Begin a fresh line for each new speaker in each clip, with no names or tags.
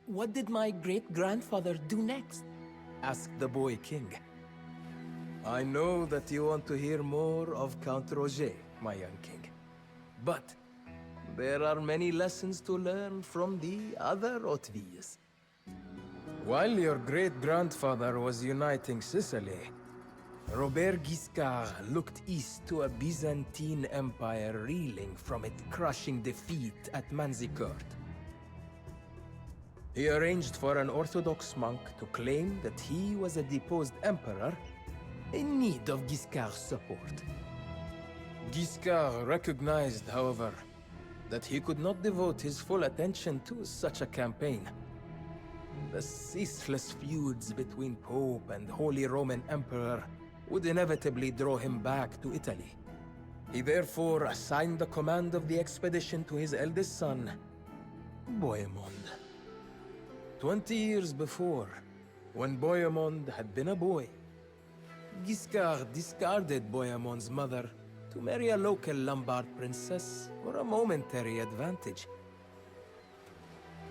What did my great-grandfather do next? Asked the boy king. I know that you want to hear more of Count Roger, my young king. But there are many lessons to learn from the other Hautevilles. While your great-grandfather was uniting Sicily, Robert Guiscard looked east to a Byzantine empire reeling from its crushing defeat at Manzikert. He arranged for an Orthodox monk to claim that he was a deposed emperor in need of Guiscard's support. Guiscard recognized, however, that he could not devote his full attention to such a campaign. The ceaseless feuds between Pope and Holy Roman Emperor would inevitably draw him back to Italy. He therefore assigned the command of the expedition to his eldest son, Bohemond. 20 years before, when Bohemond had been a boy, Guiscard discarded Bohemond's mother to marry a local Lombard princess for a momentary advantage.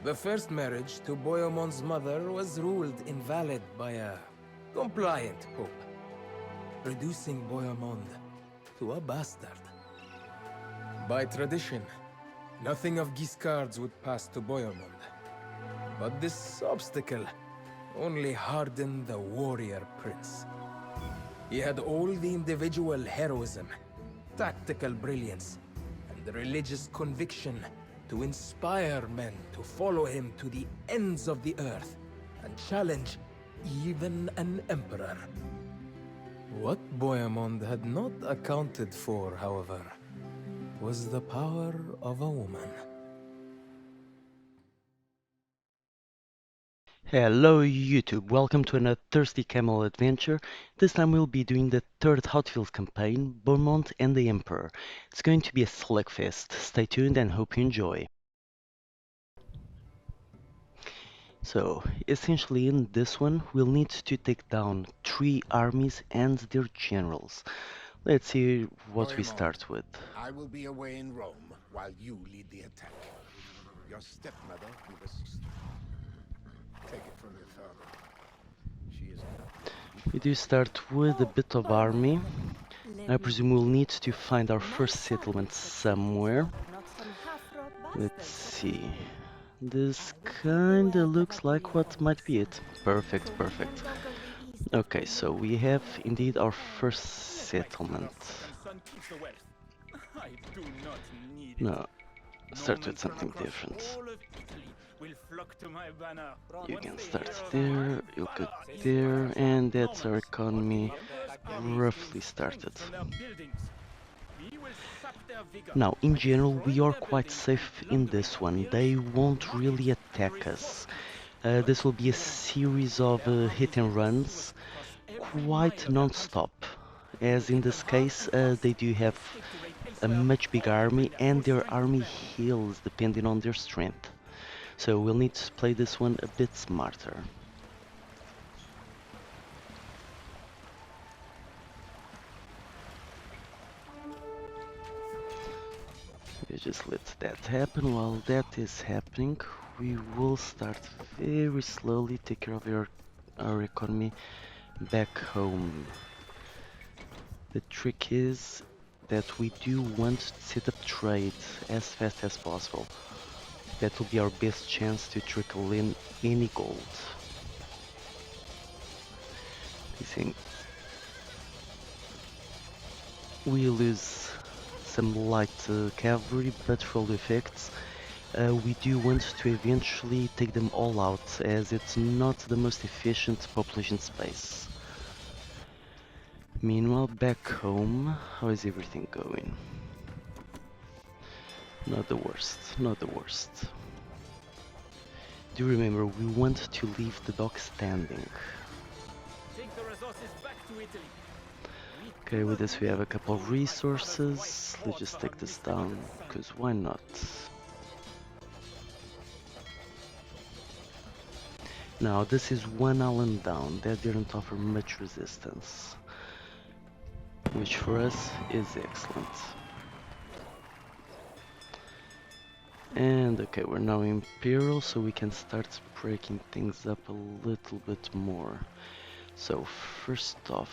The first marriage to Bohemond's mother was ruled invalid by a compliant pope, reducing Bohemond to a bastard. By tradition, nothing of Guiscard's would pass to Bohemond. But this obstacle only hardened the warrior prince. He had all the individual heroism, tactical brilliance, and religious conviction to inspire men to follow him to the ends of the earth and challenge even an emperor. What Bohemond had not accounted for, however, was the power of a woman.
Hello YouTube, welcome to another Thirsty Camel adventure. This time we'll be doing the third Hautevilles campaign, Bohemond and the Emperor. It's going to be a slugfest. Stay tuned and hope you enjoy. So, essentially in this one, we'll need to take down 3 armies and their generals. Let's see what we start with.
I will be away in Rome while you lead the attack. Your stepmother will assist you. Take it from your father. She is not.
We do start with a bit of army. I presume we'll need to find our first settlement somewhere. Let's see. This kinda looks like what might be it. Perfect, perfect. Okay, so we have indeed our first settlement. No, start with something different. You can start there, you'll go there, and that's our economy roughly started. Now, in general, we are quite safe in this one. They won't really attack us. This will be a series of hit and runs, quite non-stop. As in this case, they do have a much bigger army, and their army heals depending on their strength. So we'll need to play this one a bit smarter. We just let that happen. While that is happening, we will start very slowly take care of our economy back home. The trick is that we do want to set up trade as fast as possible. That will be our best chance to trickle in any gold. I think we lose some light cavalry, but for all the effects, we do want to eventually take them all out, as it's not the most efficient population space. Meanwhile, back home, how is everything going? Not the worst, not the worst. Do remember, we want to leave the dock standing.
Take the resources back to Italy.
Okay, with this we have a couple of resources. Let's just take this down, because why not? Now, this is one island down. That didn't offer much resistance, which for us is excellent. And okay, we're now Imperial, so we can start breaking things up a little bit more. So first off,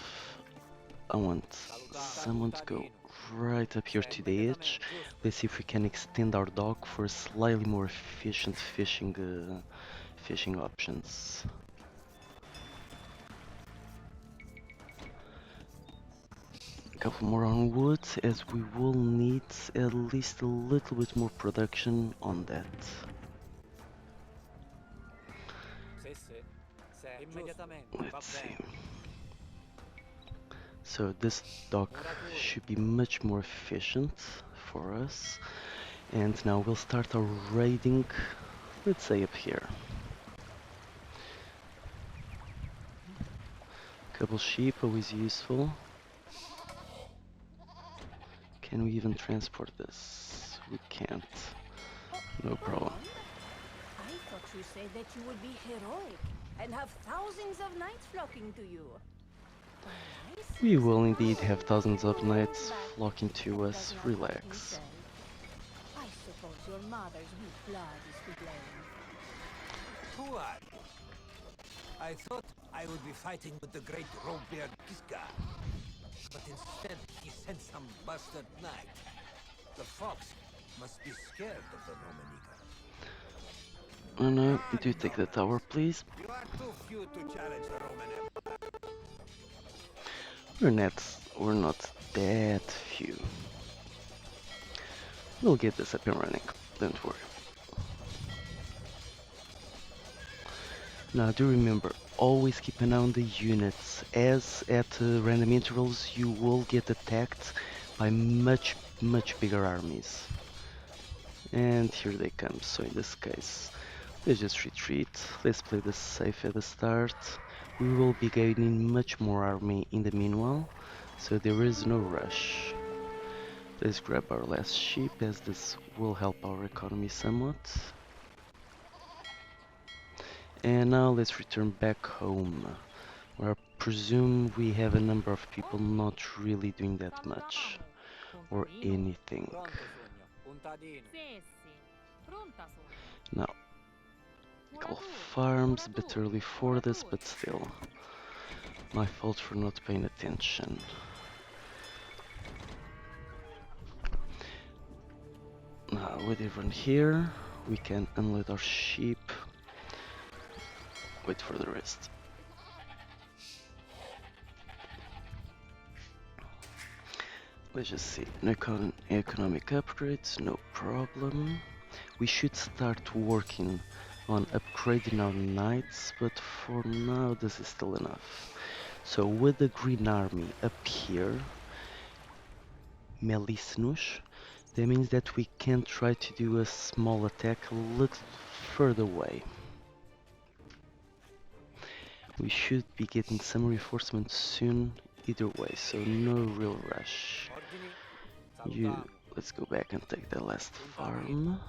I want someone to go right up here to the edge. Let's see if we can extend our dock for slightly more efficient fishing options. A couple more on wood, as we will need at least a little bit more production on that. Let's see. So this dock should be much more efficient for us. And now we'll start our raiding, let's say up here. Couple sheep, always useful. Can we even transport this? We can't. No problem.
I thought you said that you would be heroic and have thousands of knights flocking to you.
We will indeed have thousands of knights flocking to us. Relax.
I suppose your mother's weak blood is to blame.
Who are you? I thought I would be fighting with the great Robert Kiska, but instead he sent some bastard knight. The fox must be scared of the Roman eagle.
Oh no, do take the tower, please.
You are too few to challenge the Roman Empire.
We're not that few. We'll get this up and running, don't worry. Now do remember, always keep an eye on the units, as at random intervals you will get attacked by much bigger armies. And here they come, so in this case, let's just retreat, let's play this safe at the start. We will be gaining much more army in the meanwhile, so there is no rush. Let's grab our last sheep, as this will help our economy somewhat. And now let's return back home, where I presume we have a number of people not really doing that much, or anything. Now, couple farms, a bit early for this, but still, my fault for not paying attention. Now, with everyone here, we can unload our sheep. Wait for the rest. Let's just see. No economic upgrades, no problem. We should start working on upgrading our knights, but for now this is still enough. So with the green army up here, Melisnus, that means that we can try to do a small attack a little further away. We should be getting some reinforcements soon either way, so no real rush. Let's go back and take the last farm.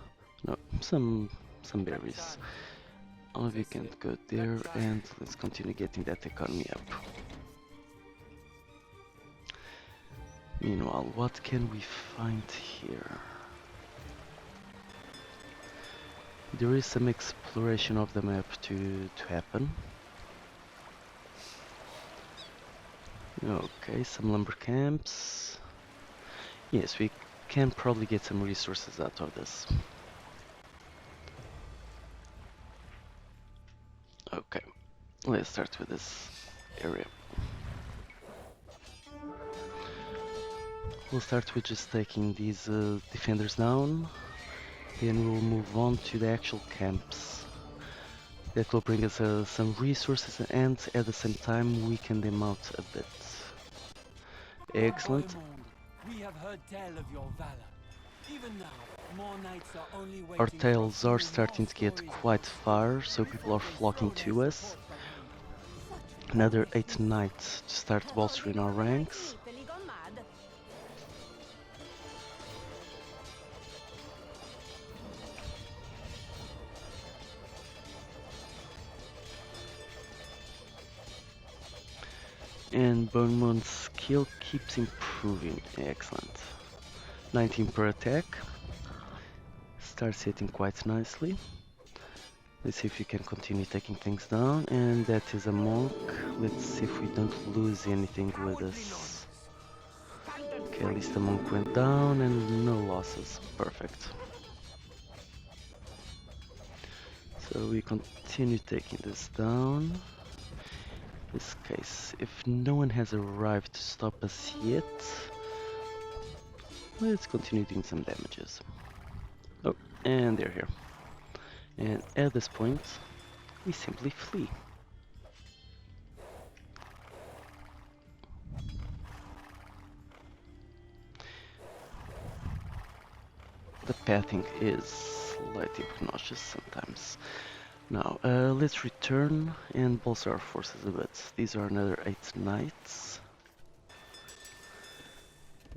No, some berries. All of you can go there, and let's continue getting that economy up. Meanwhile, what can we find here? There is some exploration of the map to happen. Okay, some lumber camps. Yes, we can probably get some resources out of this. Okay, let's start with this area. We'll start with just taking these defenders down, then we'll move on to the actual camps. That will bring us some resources, and at the same time weaken them out a bit. Excellent.
We have heard tell of your valor. Even now, more knights are only waiting.
Our tales are starting to get quite far, so people are flocking to us. Another 8 knights to start bolstering our ranks. And Bohemond's skill keeps improving. Excellent. 19 per attack. starts hitting quite nicely. Let's see if we can continue taking things down, and that is a monk. Let's see if we don't lose anything with us. Okay, at least the monk went down and no losses. Perfect. So we continue taking this down. In this case, if no one has arrived to stop us yet, let's continue doing some damages. Oh, and they're here. And at this point, we simply flee. The pathing is slightly obnoxious sometimes. Now, let's return and bolster our forces a bit. These are another 8 knights.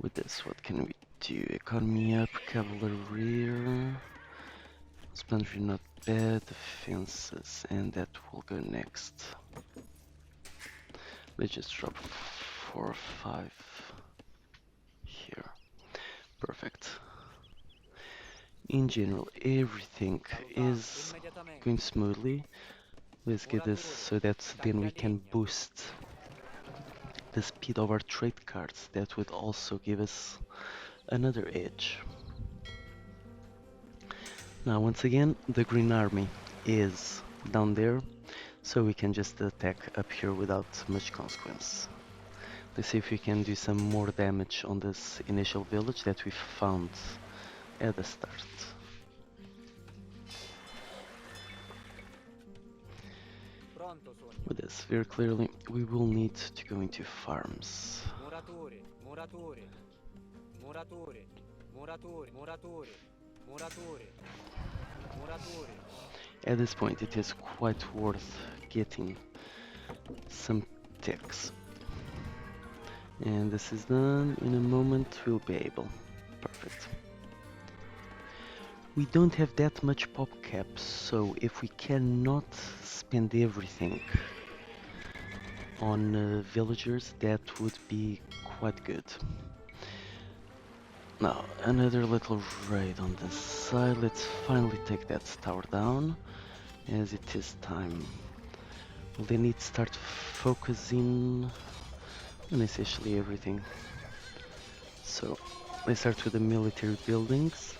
With this, what can we do? Economy up, cavalry, Splendory not bad, defenses, and that will go next. Let's just drop 4 or 5 here. Perfect. In general, everything is going smoothly. Let's get this so that then we can boost the speed of our trade cards. That would also give us another edge. Now, once again, the Green Army is down there, so we can just attack up here without much consequence. Let's see if we can do some more damage on this initial village that we found at the start. With this, very clearly, we will need to go into farms. At this point, it is quite worth getting some techs. And this is done. In a moment, we'll be able. Perfect. We don't have that much pop cap, so if we cannot spend everything on villagers, that would be quite good. Now, another little raid on this side. Let's finally take that tower down, as it is time. Well, they need to start focusing on essentially everything. So, let's start with the military buildings.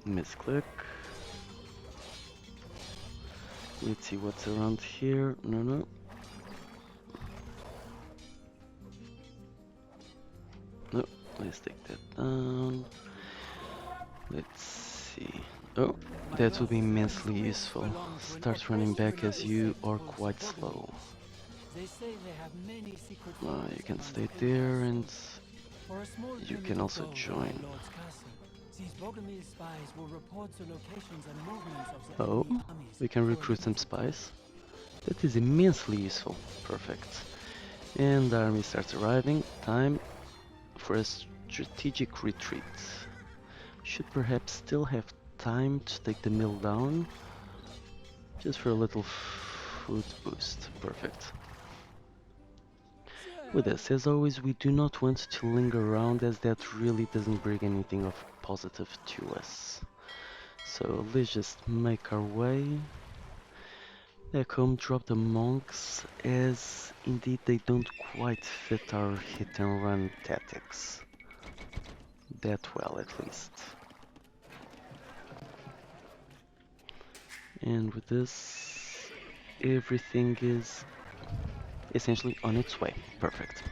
Misclick. Let's see what's around here. No. No, let's take that down. Let's see. Oh, that will be immensely useful. Start running back as you are quite slow. You can stay there and you can also join.
These Bohemond spies will report the locations and movements of the
Oh,
enemy armies.
we can recruit some spies. That is immensely useful. Perfect. And the army starts arriving. Time for a strategic retreat. Should perhaps still have time to take the mill down. Just for a little food boost. Perfect. With this, as always, we do not want to linger around, as that really doesn't bring anything of positive to us. So let's just make our way back home, drop the monks, as indeed they don't quite fit our hit and run tactics that well, at least. And with this, everything is essentially on its way. Perfect.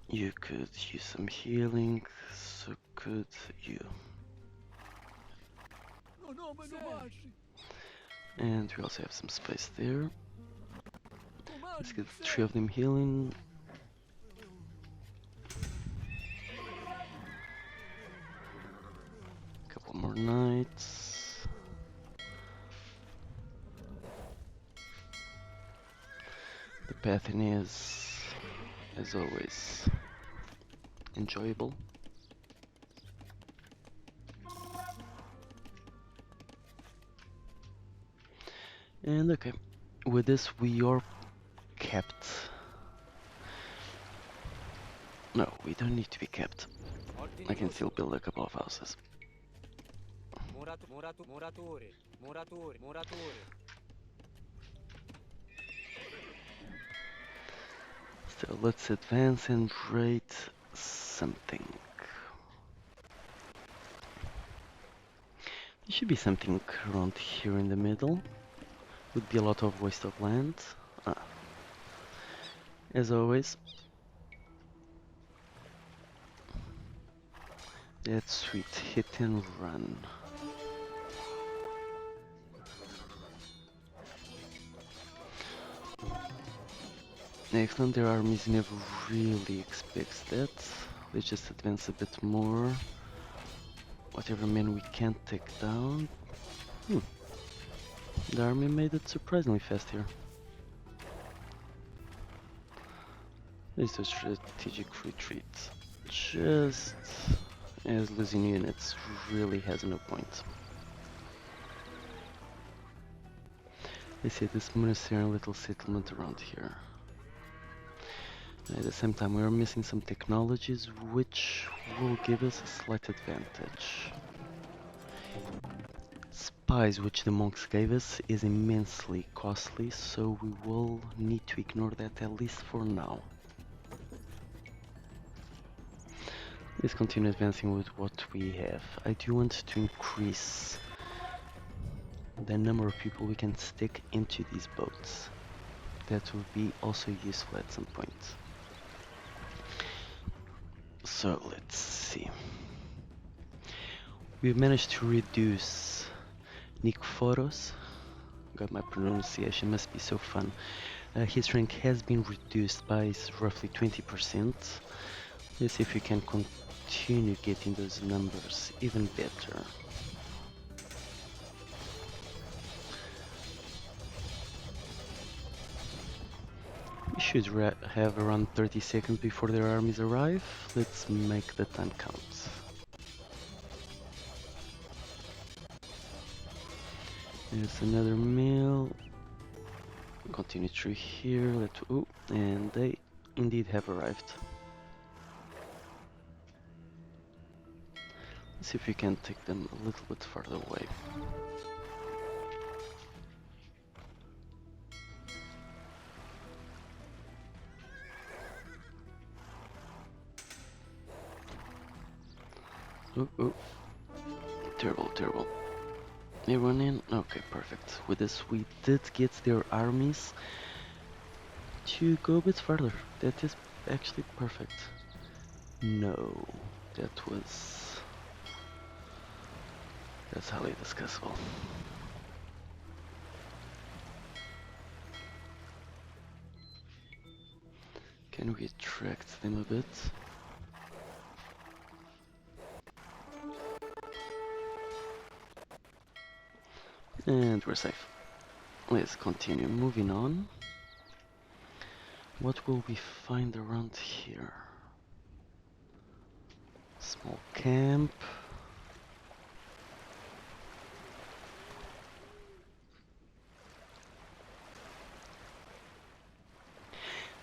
You could use some healing, so could you. And we also have some space there. Let's get 3 of them healing. Couple more knights. The pathing is, as always, enjoyable. And okay, with this we are kept No, we don't need to be kept. I can still build a couple of houses. So let's advance and raid something. There should be something around here in the middle. Would be a lot of waste of land. Ah. As always. That's sweet. Hit and run. Excellent, their armies never really expects that. Let's just advance a bit more. Whatever men we can't take down. The army made it surprisingly fast here. It's a strategic retreat. Just as losing units really has no point. Let's see this monastery and little settlement around here. At the same time, we are missing some technologies which will give us a slight advantage. Spies, which the monks gave us, is immensely costly, so we will need to ignore that at least for now. Let's continue advancing with what we have. I do want to increase the number of people we can stick into these boats. That will be also useful at some point. So let's see. We've managed to reduce Nikephoros. God, my pronunciation must be so fun. His rank has been reduced by roughly 20%. Let's see if we can continue getting those numbers even better. We should have around 30 seconds before their armies arrive. Let's make the time count. There's another mill. Continue through here. And they indeed have arrived. Let's see if we can take them a little bit farther away. Oh, terrible, terrible. Everyone in? Okay, perfect. With this, we did get their armies to go a bit further. That is actually perfect. No, that's highly discussable. Can we attract them a bit? And we're safe. Let's continue moving on. What will we find around here? Small camp.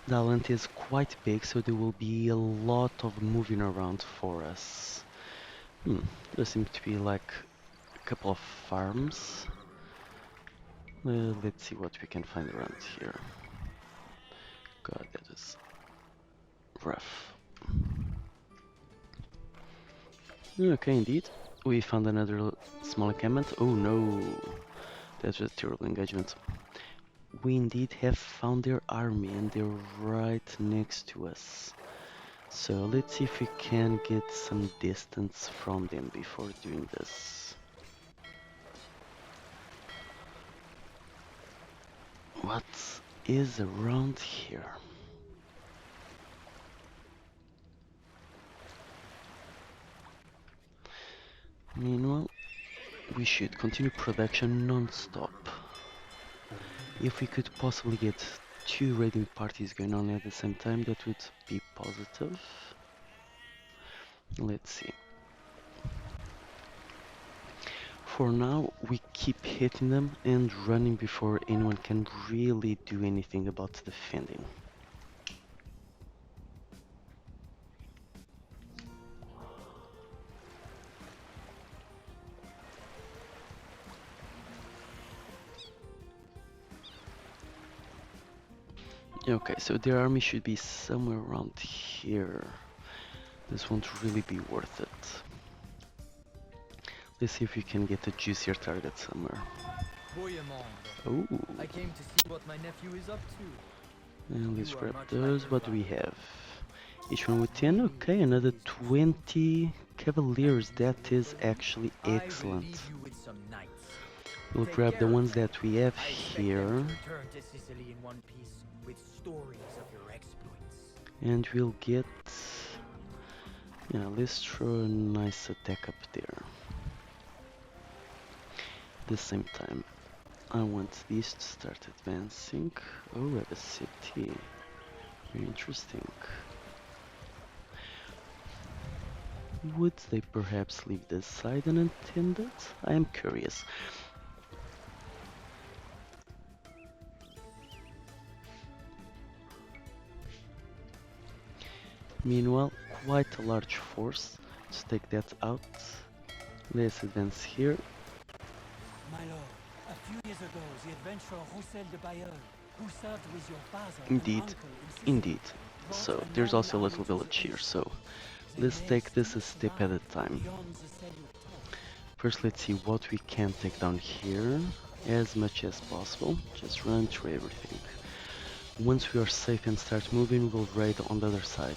The island is quite big, so there will be a lot of moving around for us. There seems to be like a couple of farms. Let's see what we can find around here. God, that is rough. Okay, indeed. We found another small encampment. Oh no, that was a terrible engagement. We indeed have found their army and they're right next to us. So let's see if we can get some distance from them before doing this. What is around here? Meanwhile, we should continue production non-stop. If we could possibly get 2 raiding parties going on at the same time, that would be positive. Let's see. For now, we keep hitting them and running before anyone can really do anything about defending. Okay, so their army should be somewhere around here. This won't really be worth it. Let's see if we can get a juicier target somewhere.
Bohemond.
Oh,
I came to see what my nephew is up to.
and let's
You are
grab
much like
those.
your
What do we
father.
have? Each one with 10. Okay, another 20 cavaliers. That is actually
I will
excellent.
leave you with some knights.
We'll
Take
grab the
care of
ones
them.
that we have
I expect
here,
them to return to Sicily in one piece with stories of your exploits.
and we'll get. Yeah, let's throw a nice attack up there. At the same time, I want these to start advancing. Oh, we have a city. Very interesting. Would they perhaps leave this side unattended? I am curious. Meanwhile, quite a large force. Let's take that out. Let's advance here.
My lord, a few years ago, the adventurer Roussel de Bayeul, who served with your father
Indeed,
and uncle in Sicily,
indeed.
brought
So,
a
there's
noble
also a
army
little
to the
village here,
east.
so
They
let's
may
take this
still
a step at a
survive
time.
beyond the Seljuk Top.
First, let's see what we can take down here as much as possible. Just run through everything. Once we are safe and start moving, we'll raid on the other side.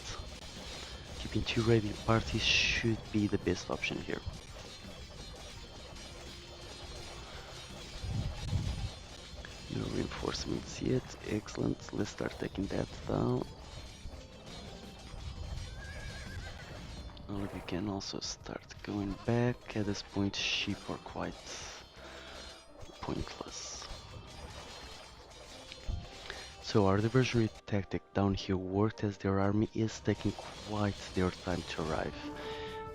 Keeping 2 raiding parties should be the best option here. No reinforcements yet. Excellent. Let's start taking that down. Or we can also start going back. At this point, sheep are quite pointless. So our diversionary tactic down here worked, as their army is taking quite their time to arrive.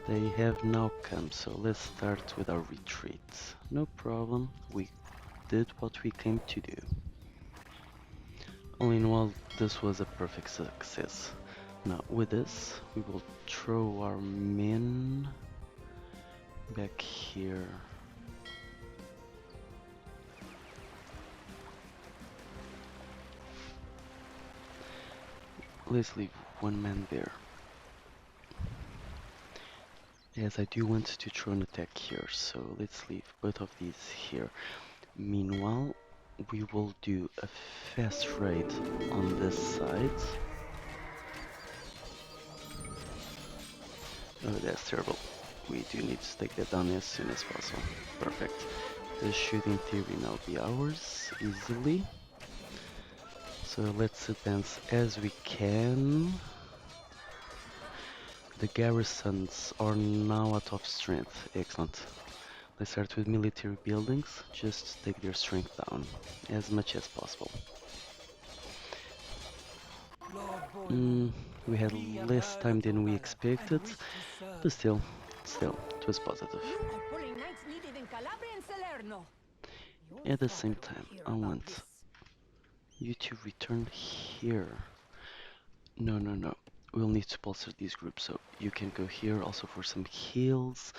They have now come, so let's start with our retreat. No problem, we did what we came to do. All in all, this was a perfect success. Now with this, we will throw our men back here. Let's leave one man there, as I do want to throw an attack here, so let's leave both of these here. Meanwhile, we will do a fast raid on this side. Oh, that's terrible. We do need to take that down as soon as possible. Perfect. This should in theory now be ours, easily. So let's advance as we can. The garrisons are now out of strength. Excellent. Let's start with military buildings, just take their strength down as much as possible.
Lord Bohemond,
We had
we have
less
heard
time
of your
than we
valor
expected,
and wish to serve.
but still, it was positive.
You are pulling knights needed in Calabria and Salerno. Your
At the
father
same
will
time,
hear
I
about
want
this.
you to return here. No, no, no. We'll need to bolster these groups, so you can go here also for some heals.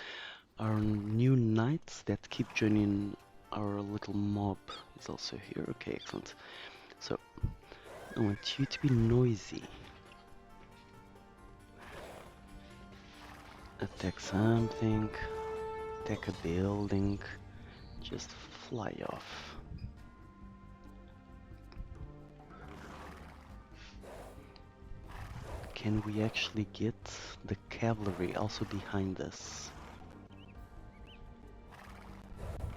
Our new knights that keep joining our little mob is also here. Okay, excellent. So, I want you to be noisy. Attack something, attack a building, just fly off. Can we actually get the cavalry also behind us?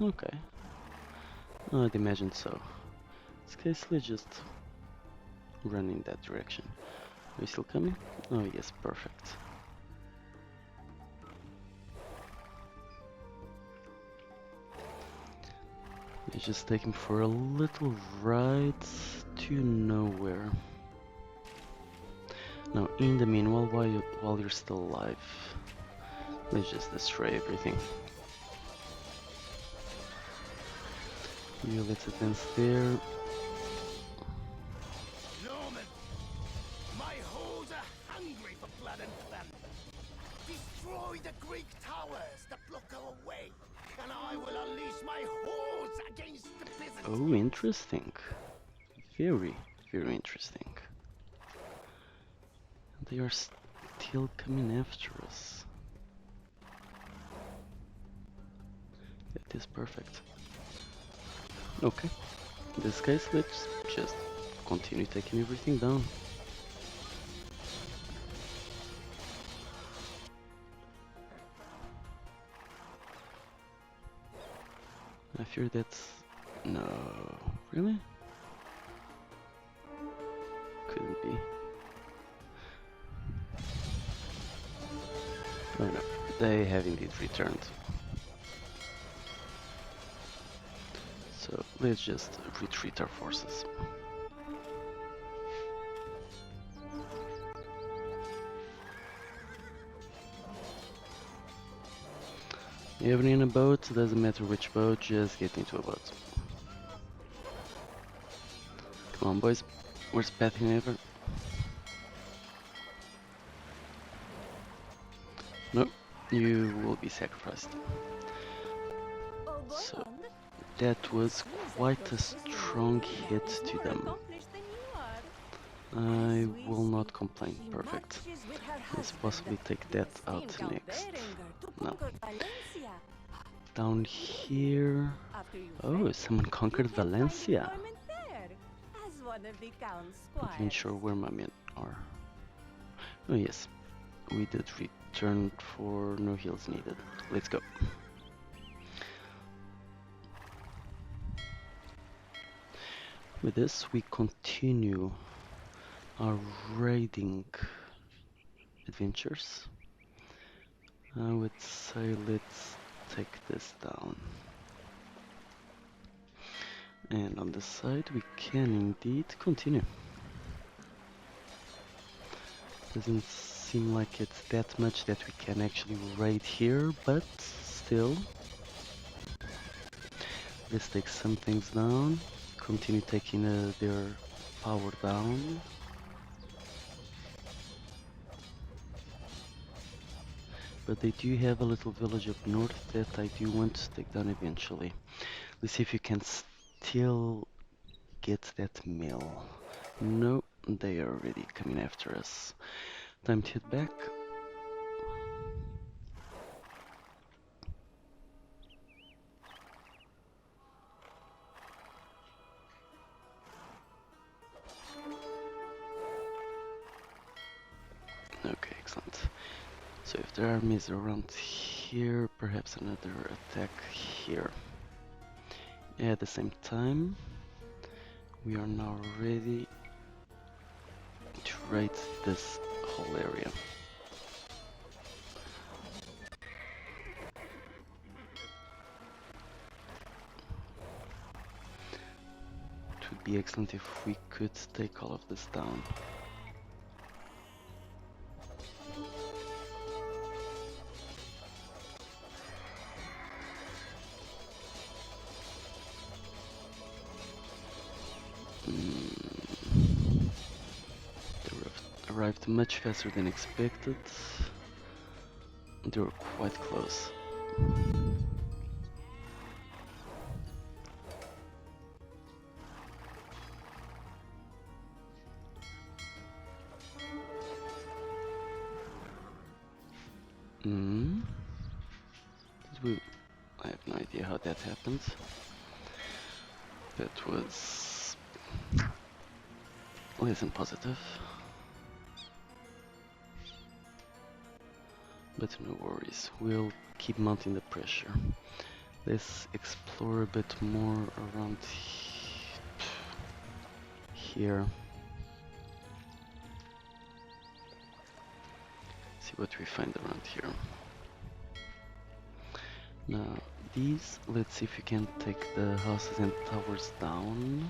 Okay. I'd imagine so. In this case, let's just run in that direction. Are you still coming? Oh yes, perfect. Let's just take him for a little ride to nowhere. Now, in the meanwhile, while you're still alive, let's just destroy everything. Let's advance there.
Norman, my hordes are hungry for blood and plunder. Destroy the Greek towers that block our way, and I will unleash my hordes against the Byzantines.
Oh, interesting. Very, Very interesting. They are still coming after us. That is perfect. Okay. In this case, let's just continue taking everything down. I fear that's... no... really? Couldn't be. Oh no, they have indeed returned. So let's just retreat our forces. Even in a boat, doesn't matter which boat, just get into a boat. Come on boys, where's Pathy Never? No, you will be sacrificed.
Oh,
So
Bohemond,
that was
seems that
quite
your
a
sister
strong
Lydia
hit
is
to
more
them.
accomplished than you are.
I
As we
will not
speak,
complain,
she
perfect.
marches with her
Let's
husband,
possibly take
the
that out
esteemed Count
next.
Berenger, to
No.
conquer Valencia.
Down here...
After you
oh,
fetch
someone
it,
conquered
you can find
Valencia.
employment there, as one of the Count's
Not even
squires.
sure where my men are. Oh yes, we did return for no heals needed. Let's go. With this, we continue our raiding adventures. I would say let's take this down. And on this side, we can indeed continue. Doesn't seem like it's that much that we can actually raid here, but still. Let's take some things down. Continue taking their power down. But they do have a little village up north that I do want to take down eventually. Let's see if you can still get that mill. No, they are already coming after us. Time to head back. Okay, excellent. So if their army is around here, perhaps another attack here. At the same time, we are now ready to raid this whole area. It would be excellent if we could take all of this down. They arrived much faster than expected. They were quite close. I have no idea how that happened. That was less than positive. But no worries, we'll keep mounting the pressure. Let's explore a bit more around here. See what we find around here. Now, these, let's see if we can take the houses and towers down.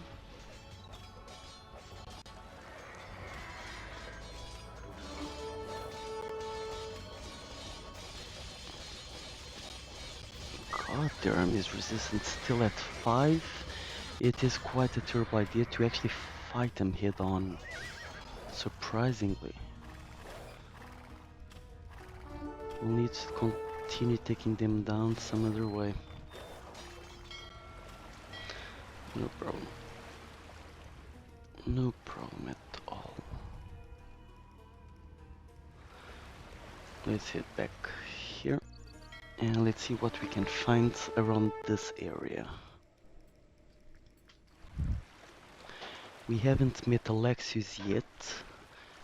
God, their army is resistant still at 5. It is quite a terrible idea to actually fight them head on, surprisingly. We'll need to continue taking them down some other way. No problem. No problem at all. Let's head back here and let's see what we can find around this area. We haven't met Alexius yet,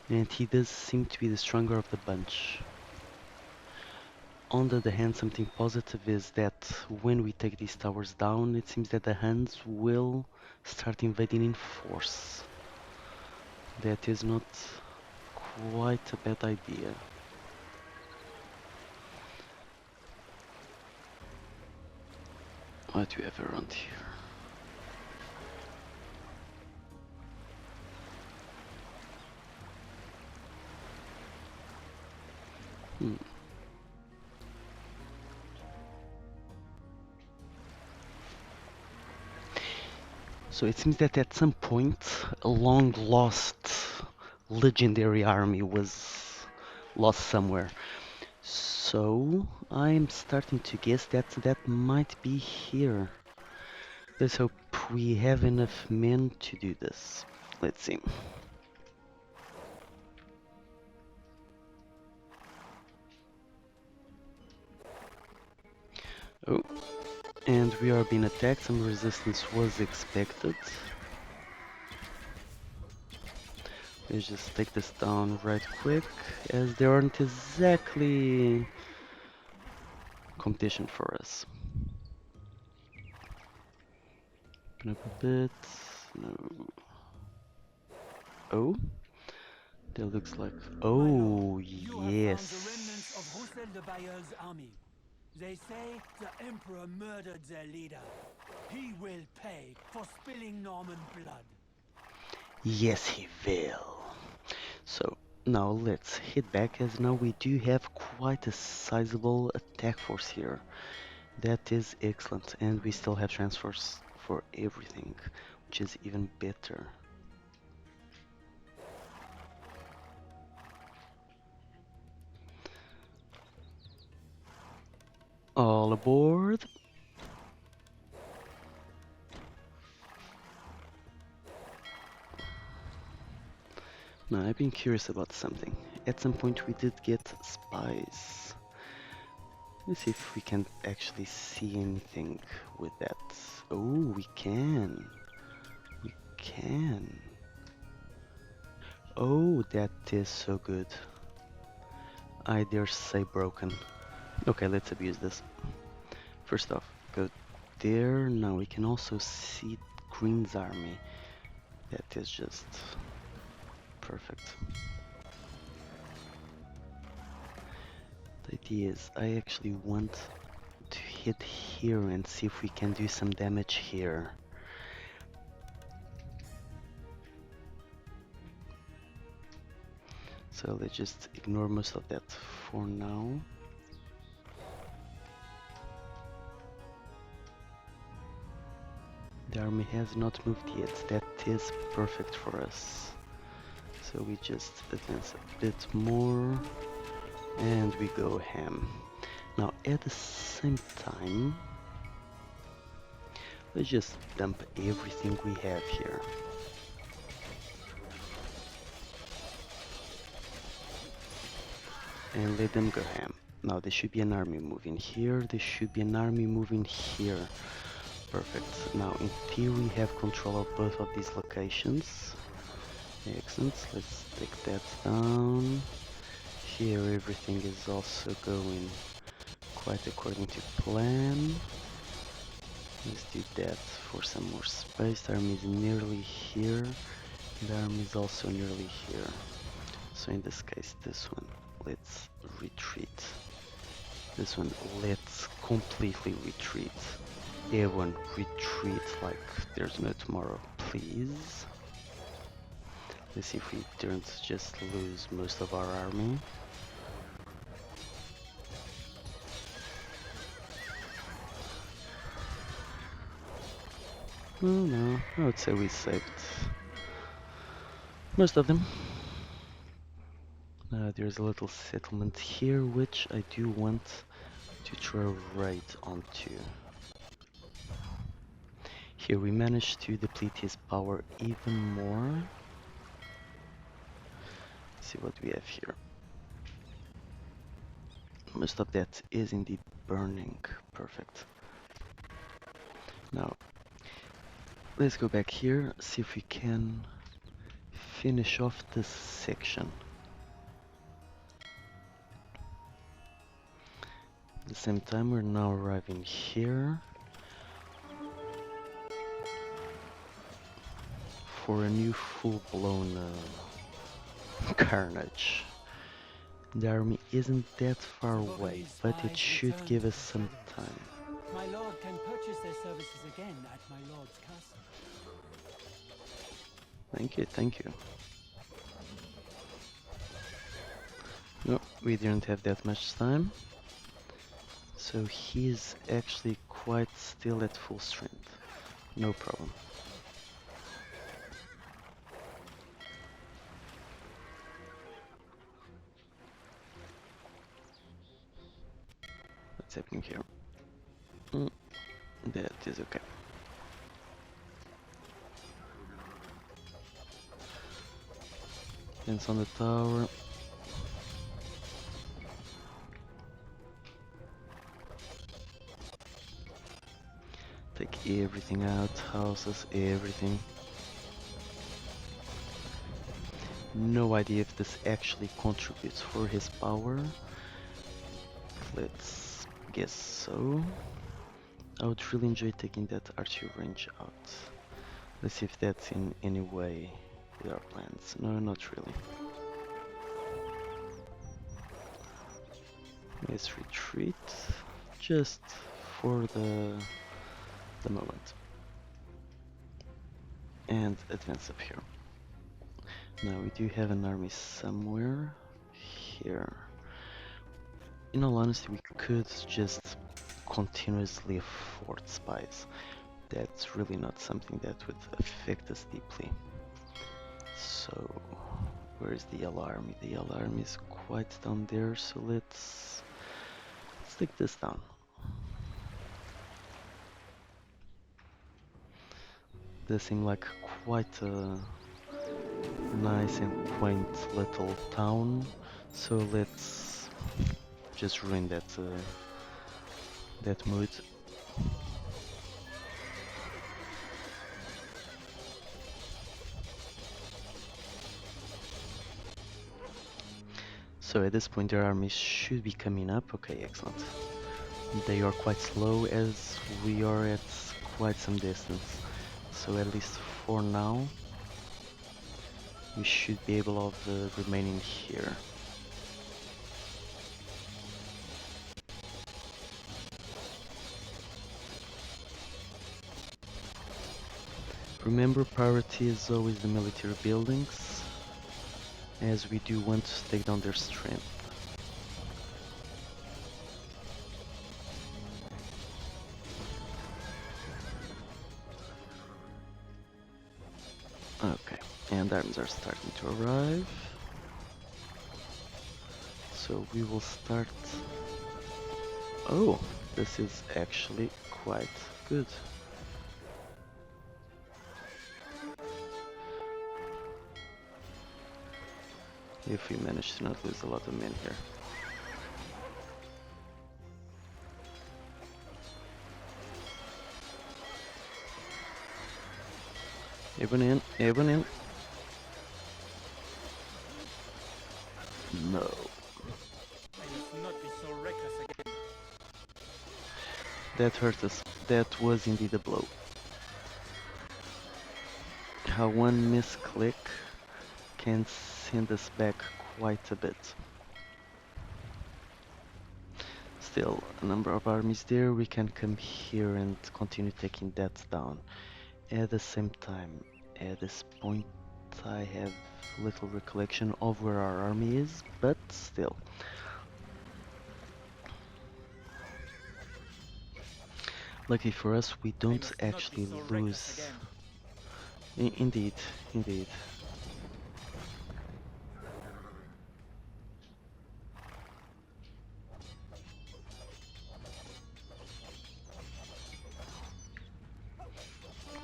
and he does seem to be the stronger of the bunch. On the other hand, something positive is that when we take these towers down, it seems that the Huns will start invading in force. That is not quite a bad idea. What do we have around here? So it seems that at some point a long lost legendary army was lost somewhere. So I'm starting to guess that that might be here. Let's hope we have enough men to do this. Let's see. Oh, and we are being attacked. Some resistance was expected. Let's just take this down right quick, as there aren't exactly competition for us. Open up a bit. No. Oh, that looks like. Oh,
You have found the remnants of
yes.
Roussel de Bayeul's army. They say the Emperor murdered their leader. He will pay for spilling Norman blood.
Yes, he will. So now let's head back, as now we do have quite a sizable attack force here. That is excellent, and we still have transfers for everything, which is even better. All aboard. Now, I've been curious about something. At some point we did get spies. Let's see if we can actually see anything with that. Oh, we can. We can. Oh, that is so good. I dare say broken. Okay, let's abuse this. First off, go there. Now we can also see Green's army. That is just perfect. The idea is I actually want to hit here and see if we can do some damage here. So let's just ignore most of that for now. The army has not moved yet. That is perfect for us. So we just advance a bit more and we go ham. Now at the same time, let's just dump everything we have here. And let them go ham. Now there should be an army moving here, there should be an army moving here. Perfect. Now in theory we have control of both of these locations. Excellent, let's take that down. Here everything is also going quite according to plan. Let's do that for some more space. The army is nearly here. The army is also nearly here. So in this case, this one, let's retreat. This one, let's completely retreat. Everyone retreat like there's no tomorrow, please. Let's see if we don't just lose most of our army. Oh no, I would say we saved most of them. There's a little settlement here which I do want to throw right onto. Here we managed to deplete his power even more. see what we have here. Most of that is indeed burning. Perfect. Now, let's go back here, see if we can finish off this section. At the same time, we're now arriving here for a new full-blown carnage. The army isn't that far away, but it should give us some time.
My lord can purchase their services again at my lord's castle.
Thank you, thank you. No, we didn't have that much time. So he's actually quite still at full strength. No problem. What's happening here? That is okay. Fence on the tower. Take everything out, houses, everything. No idea if this actually contributes for his power. Let's guess so. I would really enjoy taking that archery range out. Let's see if that's in any way with our plans. No, not really. Let's retreat just for the moment. And advance up here. Now we do have an army somewhere here. In all honesty, we could just continuously afford spies. That's really not something that would affect us deeply. So, where's the yellow army? The yellow army is quite down there, so let's take this down. This seems like quite a nice and quaint little town, so let's just ruin that mood. So at this point their armies should be coming up. Okay, excellent. They are quite slow as we are at quite some distance. So at least for now we should be able of remaining here. Remember, priority is always the military buildings, as we do want to take down their strength. Okay, and arms are starting to arrive. So we will start... Oh, this is actually quite good. If we manage to not lose a lot of men here. Even in, even in. No.
Not be so reckless again.
That hurt us. That was indeed a blow. How one misclick can send us back quite a bit. Still, a number of armies there, we can come here and continue taking that down. At the same time, at this point I have little recollection of where our army is, but still. Lucky for us, we don't actually lose. Indeed, indeed.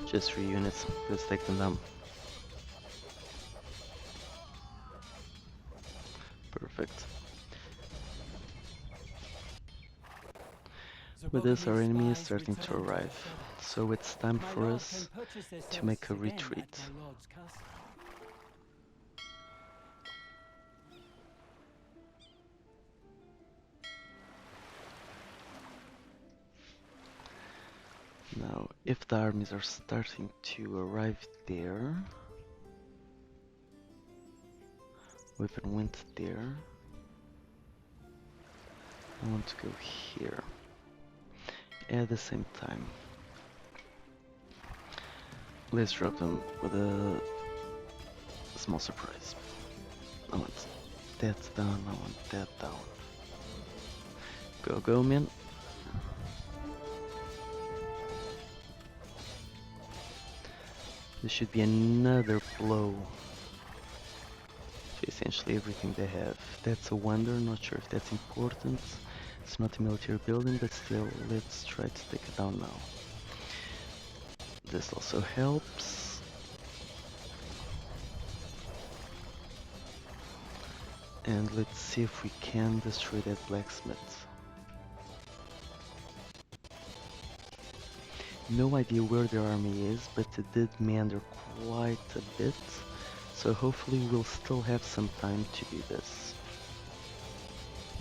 Just 3 units, let's take them down. Perfect.
The
With this, our
Bohemond
enemy is
spies
starting to
return
arrive,
their
so it's time
My
for
lord
us
can purchase their
to make a
services again
retreat.
at my lord's castle.
Now, if the armies are starting to arrive there, we even went there. I want to go here at the same time. Let's drop them with a small surprise. I want that down, I want that down. Go, go, man. This should be another blow to essentially everything they have. That's a wonder, not sure if that's important. It's not a military building, but still, let's try to take it down now. This also helps. And let's see if we can destroy that blacksmith. No idea where their army is, but it did meander quite a bit. So hopefully we'll still have some time to do this.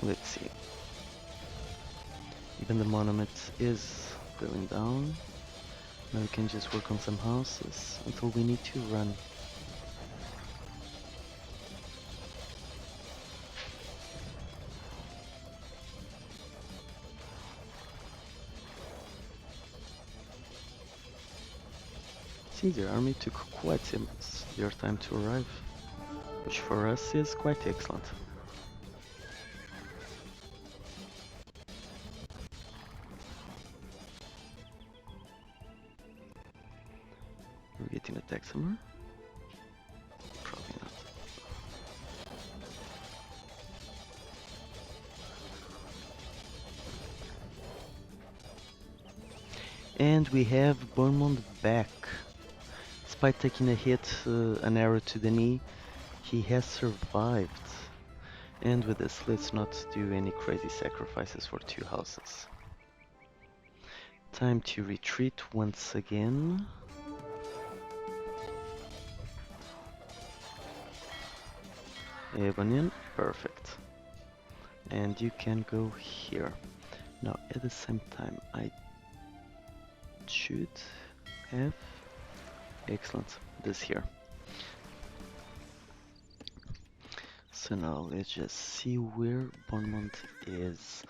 Let's see. Even the monument is going down. Now we can just work on some houses until we need to run. Seems their army took quite their time to arrive, which for us is quite excellent. We're getting attacked somewhere? Probably not. And we have Bohemond back. Despite taking a hit, an arrow to the knee, he has survived. And with this, let's not do any crazy sacrifices for two houses. Time to retreat once again. Ebonian, perfect. And you can go here. Now, at the same time, I should have excellent this here. So now let's just see where Bohemond is.